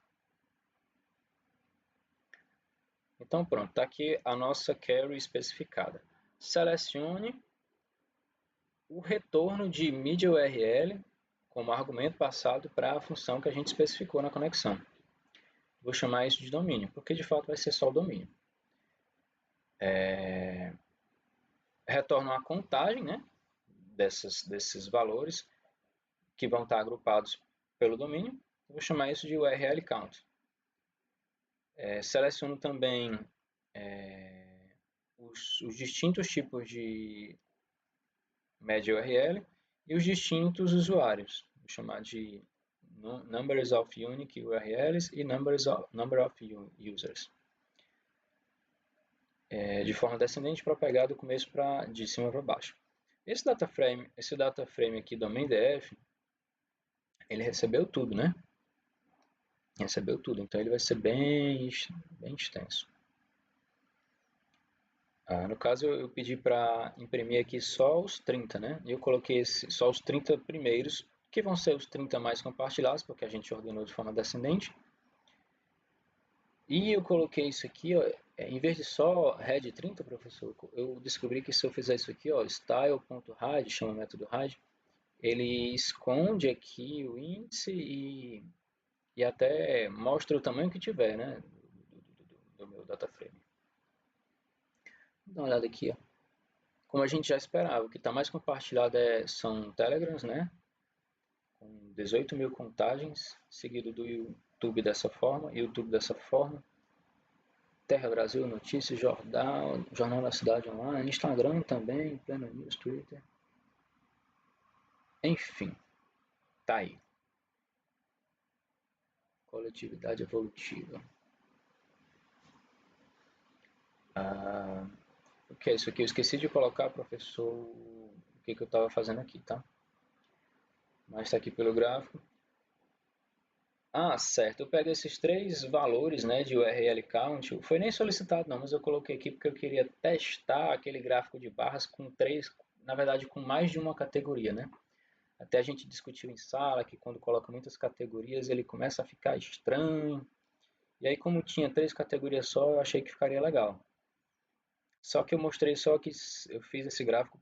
[SPEAKER 1] Então pronto, está aqui a nossa query especificada. Selecione o retorno de mídia URL como argumento passado para a função que a gente especificou na conexão. Vou chamar isso de domínio, porque de fato vai ser só o domínio. Retorno a contagem, né, desses valores que vão estar agrupados pelo domínio. Vou chamar isso de URL count. Seleciono também os distintos tipos de média URL e os distintos usuários. Vou chamar de numbers of unique URLs e number of users. De forma descendente propagar do começo de cima para baixo. Esse data frame aqui do main.df, ele recebeu tudo, né? Recebeu tudo, então ele vai ser bem extenso. No caso, eu pedi para imprimir aqui só os 30, né? E eu coloquei só os 30 primeiros, que vão ser os 30 mais compartilhados, porque a gente ordenou de forma descendente. E eu coloquei isso aqui, ó, em vez de só head 30, professor, eu descobri que se eu fizer isso aqui, ó, style.hide, chama o método hide, ele esconde aqui o índice e até mostra o tamanho que tiver, né, do meu data frame. Vou dar uma olhada aqui, ó. Como a gente já esperava, o que está mais compartilhado são Telegrams, né, com 18 mil contagens, seguido do YouTube dessa forma, YouTube dessa forma, Terra Brasil, Notícias, Jornal da Cidade Online, Instagram também, Pleno News, Twitter. Enfim, tá aí. Coletividade evolutiva. O que é isso aqui? Eu esqueci de colocar, professor, o que eu estava fazendo aqui, tá? Mas está aqui pelo gráfico. Certo. Eu pego esses 3 valores, né, de URL count. Foi nem solicitado não, mas eu coloquei aqui porque eu queria testar aquele gráfico de barras com 3, na verdade com mais de uma categoria, né? Até a gente discutiu em sala que quando coloca muitas categorias ele começa a ficar estranho. E aí como tinha 3 categorias só, eu achei que ficaria legal. Só que eu mostrei só que eu fiz esse gráfico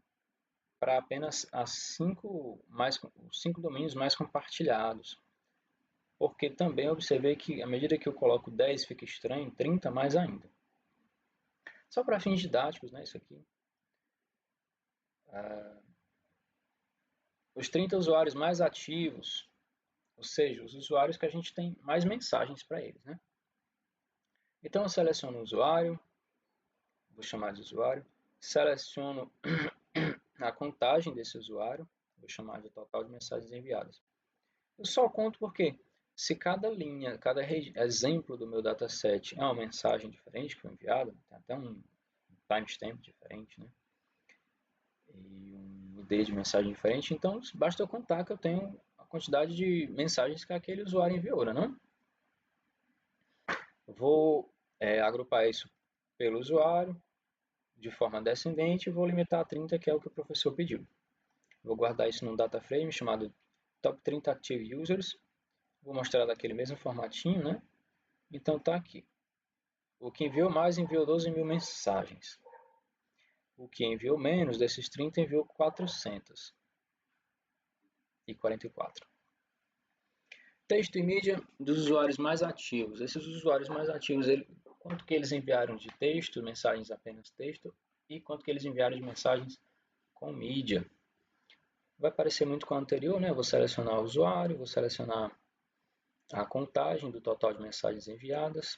[SPEAKER 1] para apenas os 5 domínios mais compartilhados. Porque também observei que à medida que eu coloco 10 fica estranho, 30 mais ainda. Só para fins didáticos, né, isso aqui. Os 30 usuários mais ativos, ou seja, os usuários que a gente tem mais mensagens para eles, né? Então eu seleciono o usuário, vou chamar de usuário, seleciono a contagem desse usuário, vou chamar de total de mensagens enviadas. Eu só conto porque se cada linha, cada exemplo do meu dataset é uma mensagem diferente que foi enviada, tem até um timestamp diferente, né? E um ID de mensagem diferente, então basta eu contar que eu tenho a quantidade de mensagens que aquele usuário enviou, não? Eu vou agrupar isso pelo usuário, de forma descendente, e vou limitar a 30, que é o que o professor pediu. Vou guardar isso num data frame chamado Top 30 Active Users. Vou mostrar daquele mesmo formatinho, né? Então tá aqui. O que enviou mais enviou 12 mil mensagens. O que enviou menos desses 30 enviou 444. Texto e mídia dos usuários mais ativos. Esses usuários mais ativos, quanto que eles enviaram de texto, mensagens apenas texto, e quanto que eles enviaram de mensagens com mídia. Vai parecer muito com o anterior, né? Vou selecionar o usuário, vou selecionar a contagem do total de mensagens enviadas,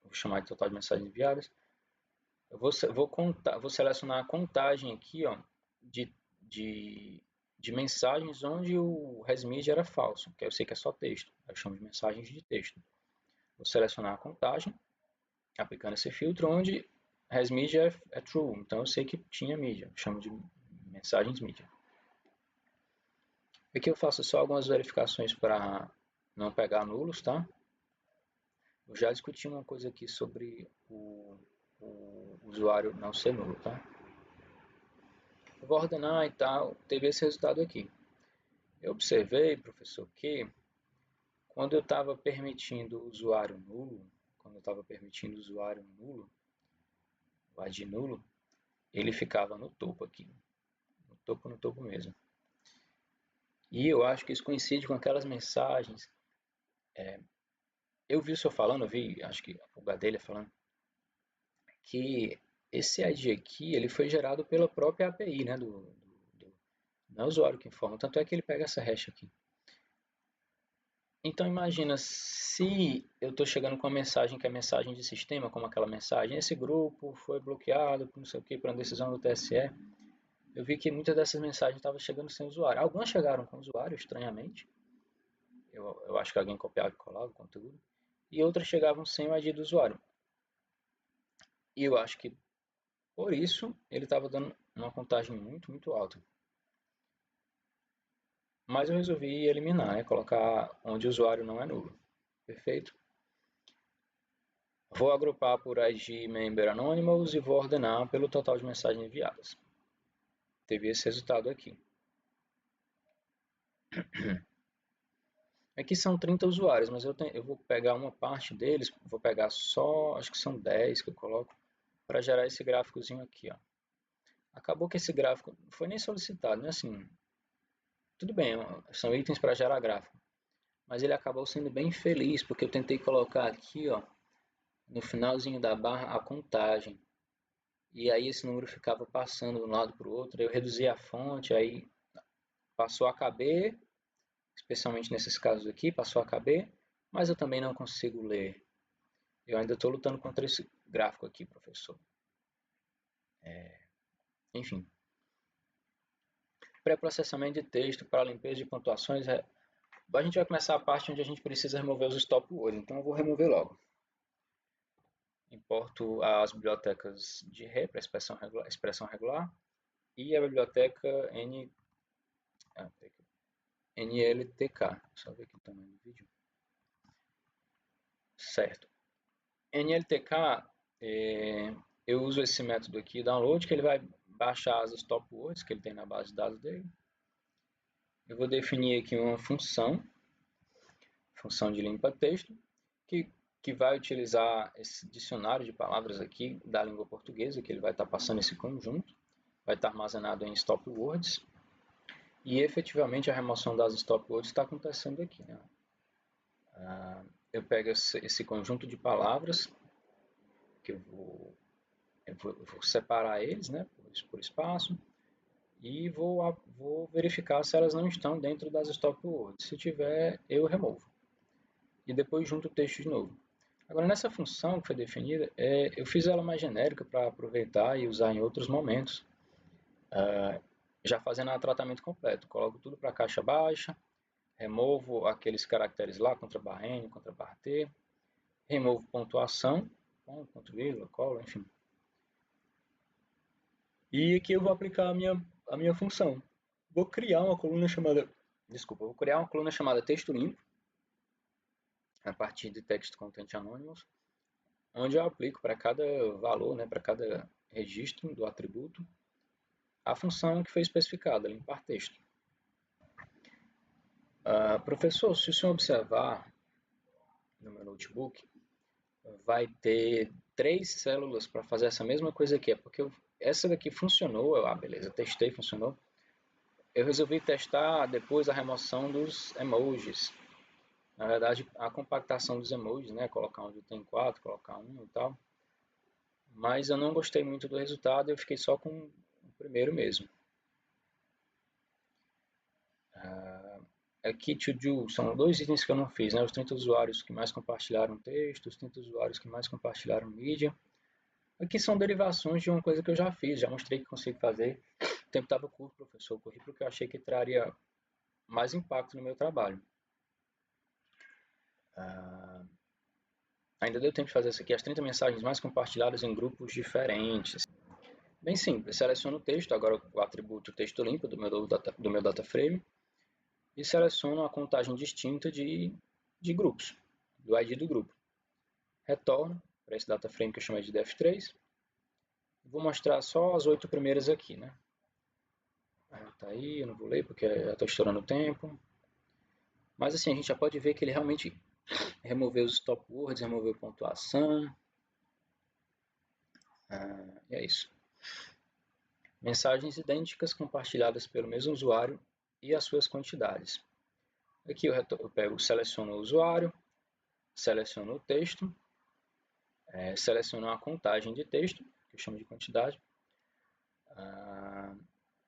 [SPEAKER 1] vou chamar de total de mensagens enviadas. Eu vou selecionar a contagem aqui, ó, de mensagens onde o resmedia era falso, que eu sei que é só texto, eu chamo de mensagens de texto. Vou selecionar a contagem, aplicando esse filtro, onde resmedia é true, então eu sei que tinha mídia, eu chamo de mensagens mídia. Aqui eu faço só algumas verificações para não pegar nulos, tá? Eu já discuti uma coisa aqui sobre o usuário não ser nulo, tá? Eu vou ordenar e tal, teve esse resultado aqui. Eu observei, professor, que quando eu estava permitindo o usuário nulo, o ad nulo, ele ficava no topo aqui, no no topo mesmo. E eu acho que isso coincide com aquelas mensagens. Eu vi o senhor falando, acho que o Gadelha falando, que esse ID aqui ele foi gerado pela própria API, né, não é o usuário que informa, tanto é que ele pega essa hash aqui. Então imagina se eu estou chegando com uma mensagem que é mensagem de sistema, como aquela mensagem, esse grupo foi bloqueado por não sei o que, por uma decisão do TSE. Eu vi que muitas dessas mensagens estavam chegando sem usuário. Algumas chegaram com usuário, estranhamente. Eu acho que alguém copiava e colava o conteúdo. E outras chegavam sem o ID do usuário. E eu acho que por isso ele estava dando uma contagem muito, muito alta. Mas eu resolvi eliminar, né? Colocar onde o usuário não é nulo. Perfeito? Vou agrupar por ID member anonymous e vou ordenar pelo total de mensagens enviadas. Teve esse resultado aqui. Aqui são 30 usuários, mas eu vou pegar uma parte deles, vou pegar só, acho que são 10 que eu coloco, para gerar esse gráficozinho aqui. Ó. Acabou que esse gráfico não foi nem solicitado, né? Assim, tudo bem, são itens para gerar gráfico, mas ele acabou sendo bem feliz, porque eu tentei colocar aqui, ó, no finalzinho da barra, a contagem. E aí esse número ficava passando de um lado para o outro, eu reduzi a fonte, aí passou a caber, especialmente nesses casos aqui, passou a caber, mas eu também não consigo ler. Eu ainda estou lutando contra esse gráfico aqui, professor. Enfim. Pré-processamento de texto para limpeza de pontuações. A gente vai começar a parte onde a gente precisa remover os stop words, então eu vou remover logo. Importo as bibliotecas de re para expressão regular e a biblioteca NLTK. Só ver aqui o tamanho do vídeo. Certo. NLTK, eu uso esse método aqui, download, que ele vai baixar as stop words que ele tem na base de dados dele. Eu vou definir aqui uma função de limpa-texto, que vai utilizar esse dicionário de palavras aqui da língua portuguesa, que ele vai estar passando esse conjunto, vai estar armazenado em stop words, e efetivamente a remoção das stop words está acontecendo aqui. Né? Eu pego esse conjunto de palavras, que eu vou separar eles, né, por espaço, e vou verificar se elas não estão dentro das stop words. Se tiver, eu removo. E depois junto o texto de novo. Agora, nessa função que foi definida, eu fiz ela mais genérica para aproveitar e usar em outros momentos, já fazendo o tratamento completo. Coloco tudo para a caixa baixa, removo aqueles caracteres lá, contra barra N, contra barra T, removo pontuação, ponto, vírgula, cola, enfim. E aqui eu vou aplicar a minha função. Vou criar uma coluna chamada texto limpo, a partir de text content anonymous, onde eu aplico para cada valor, né, para cada registro do atributo, a função que foi especificada, limpar texto. Professor, se o senhor observar no meu notebook, vai ter 3 células para fazer essa mesma coisa aqui, porque essa daqui funcionou, beleza, testei, funcionou. Eu resolvi testar depois a remoção dos emojis. Na verdade, a compactação dos emojis, né? Colocar onde tem 4, colocar 1 e tal. Mas eu não gostei muito do resultado, eu fiquei só com o primeiro mesmo. Aqui to do, são 2 itens que eu não fiz, né? Os 30 usuários que mais compartilharam texto, os 30 usuários que mais compartilharam mídia. Aqui são derivações de uma coisa que eu já fiz, já mostrei que consigo fazer. O tempo estava curto, professor, corri porque eu achei que traria mais impacto no meu trabalho. Ainda deu tempo de fazer isso aqui, as 30 mensagens mais compartilhadas em grupos diferentes. Bem simples, seleciono o texto, agora o atributo texto limpo do meu data frame, e seleciono a contagem distinta de grupos, do ID do grupo. Retorno para esse data frame que eu chamei de def3. Vou mostrar só as 8 primeiras aqui, né? Tá aí, eu não vou ler porque já estou estourando o tempo. Mas assim, a gente já pode ver que ele realmente removeu os stop words, removeu pontuação. E é isso. mensagens idênticas compartilhadas pelo mesmo usuário e as suas quantidades. Aqui eu seleciono o usuário, seleciono o texto, seleciono a contagem de texto, que eu chamo de quantidade,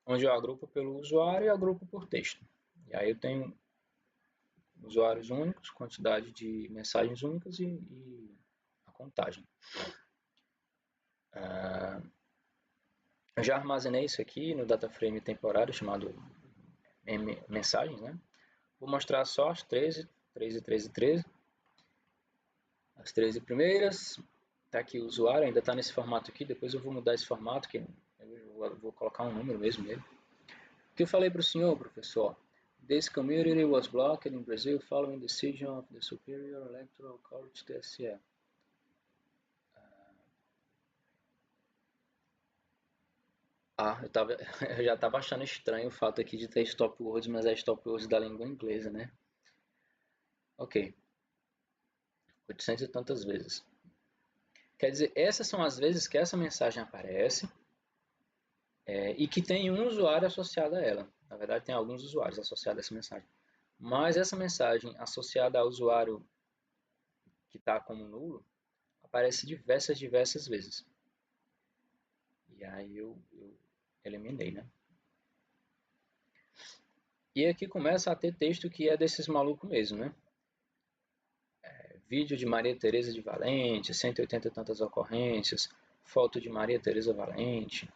[SPEAKER 1] onde eu agrupo pelo usuário e agrupo por texto. E aí eu tenho usuários únicos, quantidade de mensagens únicas e a contagem. Eu já armazenei isso aqui no data frame temporário chamado mensagens, né? Vou mostrar só as 13, 13, 13, 13. As 13 primeiras. Tá aqui o usuário, ainda está nesse formato aqui. Depois eu vou mudar esse formato, que eu vou colocar um número mesmo nele. O que eu falei para o senhor, professor? This community was blocked in Brazil following decision of the Superior Electoral Court TSE. Eu já estava achando estranho o fato aqui de ter stop words, mas é stop words da língua inglesa, né? Ok. 800 e tantas vezes. Quer dizer, essas são as vezes que essa mensagem aparece e que tem um usuário associado a ela. Na verdade, tem alguns usuários associados a essa mensagem. Mas essa mensagem associada ao usuário que está como nulo aparece diversas vezes. E aí eu eliminei, né? E aqui começa a ter texto que é desses malucos mesmo, né? Vídeo de Maria Tereza de Valente, 180 e tantas ocorrências, foto de Maria Tereza Valente.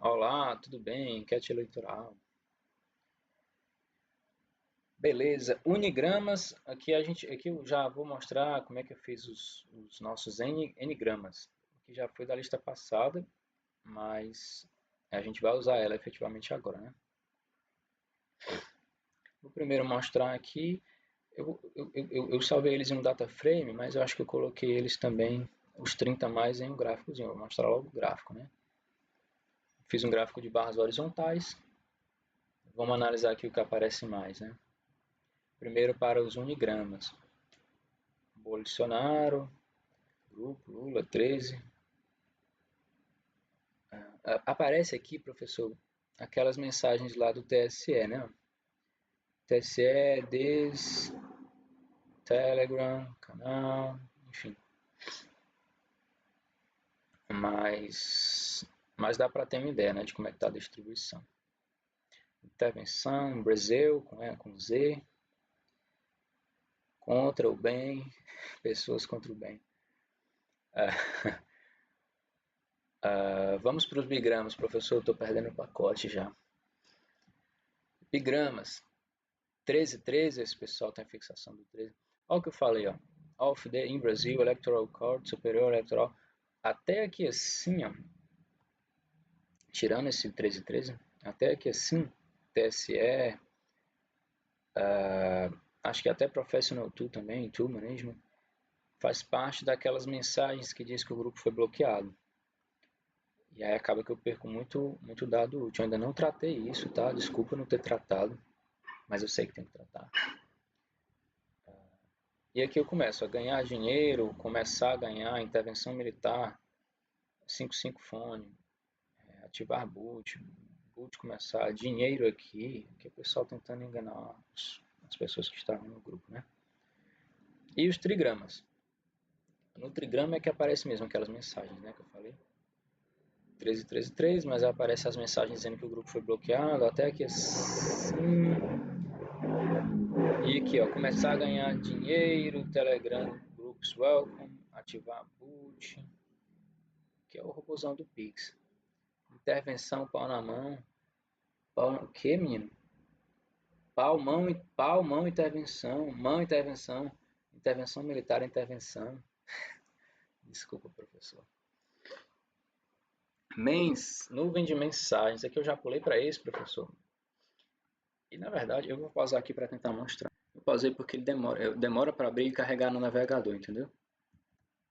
[SPEAKER 1] Olá, tudo bem? Enquete eleitoral. Beleza, unigramas, aqui eu já vou mostrar como é que eu fiz os nossos n-gramas, que já foi da lista passada, mas a gente vai usar ela efetivamente agora, né? Vou primeiro mostrar aqui, eu salvei eles em um data frame, mas eu acho que eu coloquei eles também, os 30 mais, em um gráficozinho, vou mostrar logo o gráfico, né? Fiz um gráfico de barras horizontais, vamos analisar aqui o que aparece mais, né? Primeiro para os unigramas. Bolsonaro, grupo, Lula, 13. Aparece aqui, professor, aquelas mensagens lá do TSE, né? TSE, Telegram, canal, enfim. Mas dá para ter uma ideia, né, de como é que está a distribuição. Intervenção, Brasil, com Z. Contra o bem, pessoas contra o bem. Vamos para os bigramas, professor, estou perdendo o pacote já. Bigramas, 13, 13, esse pessoal tem a fixação do 13. Olha o que eu falei, ó. Of the in Brazil, Electoral Court, Superior Eleitoral. Até aqui assim, ó. Tirando esse 13, 13, até aqui assim, TSE, acho que até Professional Tool também, Tool Management, faz parte daquelas mensagens que diz que o grupo foi bloqueado. E aí acaba que eu perco muito dado útil. Eu ainda não tratei isso, tá? Desculpa não ter tratado, mas eu sei que tem que tratar. E aqui eu começo a ganhar dinheiro, começar a ganhar intervenção militar, 55 fone, ativar boot começar, dinheiro aqui, que o pessoal tentando enganar as pessoas que estavam no grupo, né? E os trigramas. No trigrama é que aparece mesmo aquelas mensagens, né, que eu falei. 13, 13, 13, mas aparece as mensagens dizendo que o grupo foi bloqueado, até aqui assim. E aqui, ó, começar a ganhar dinheiro, Telegram, Groups Welcome, ativar boot, que é o robôzão do Pix. Intervenção, pau na mão. O que, menino? Pau, mão, intervenção. Mão, intervenção. Intervenção militar, intervenção. Desculpa, professor. Nuvem de mensagens. Aqui eu já pulei para esse, professor. E na verdade, eu vou pausar aqui para tentar mostrar. Eu pausei porque ele demora para abrir e carregar no navegador, entendeu?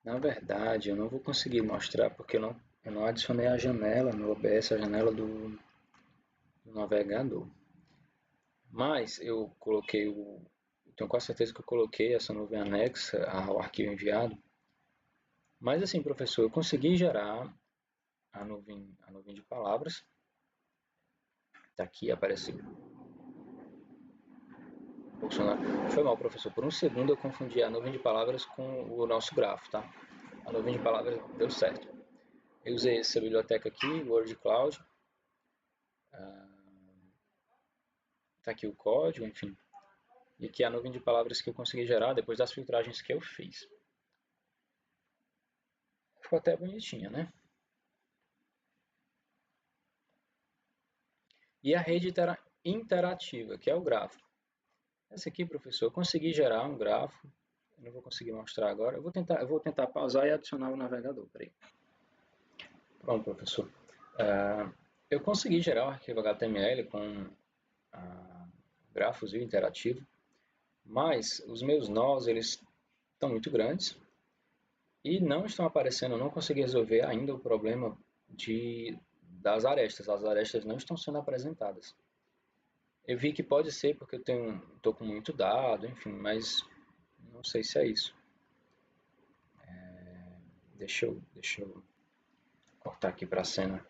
[SPEAKER 1] Na verdade, eu não vou conseguir mostrar porque eu não adicionei a janela no OBS, a janela do navegador. Mas eu coloquei tenho quase certeza que eu coloquei essa nuvem anexa ao arquivo enviado. Mas assim, professor, eu consegui gerar a nuvem de palavras. Está aqui, apareceu. Bolsonaro. Foi mal, professor. Por um segundo eu confundi a nuvem de palavras com o nosso grafo, tá? A nuvem de palavras deu certo. Eu usei essa biblioteca aqui, Word Cloud. Tá aqui o código, enfim. E aqui a nuvem de palavras que eu consegui gerar depois das filtragens que eu fiz. Ficou até bonitinha, né? E a rede interativa, que é o grafo. Essa aqui, professor, eu consegui gerar um grafo. Eu não vou conseguir mostrar agora. Eu vou tentar pausar e adicionar o navegador. Peraí. Pronto, professor. Eu consegui gerar um arquivo HTML com grafos interativo, mas os meus nós eles estão muito grandes e não estão aparecendo. Eu não consegui resolver ainda o problema das arestas. As arestas não estão sendo apresentadas. Eu vi que pode ser porque eu estou com muito dado, enfim, mas não sei se é isso. Deixa eu cortar aqui para a cena.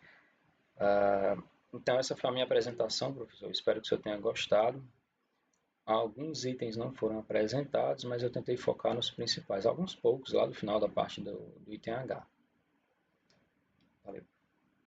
[SPEAKER 1] Então essa foi a minha apresentação, professor. Espero que o senhor tenha gostado. Alguns itens não foram apresentados, mas eu tentei focar nos principais. Alguns poucos lá do final da parte do item H. Valeu.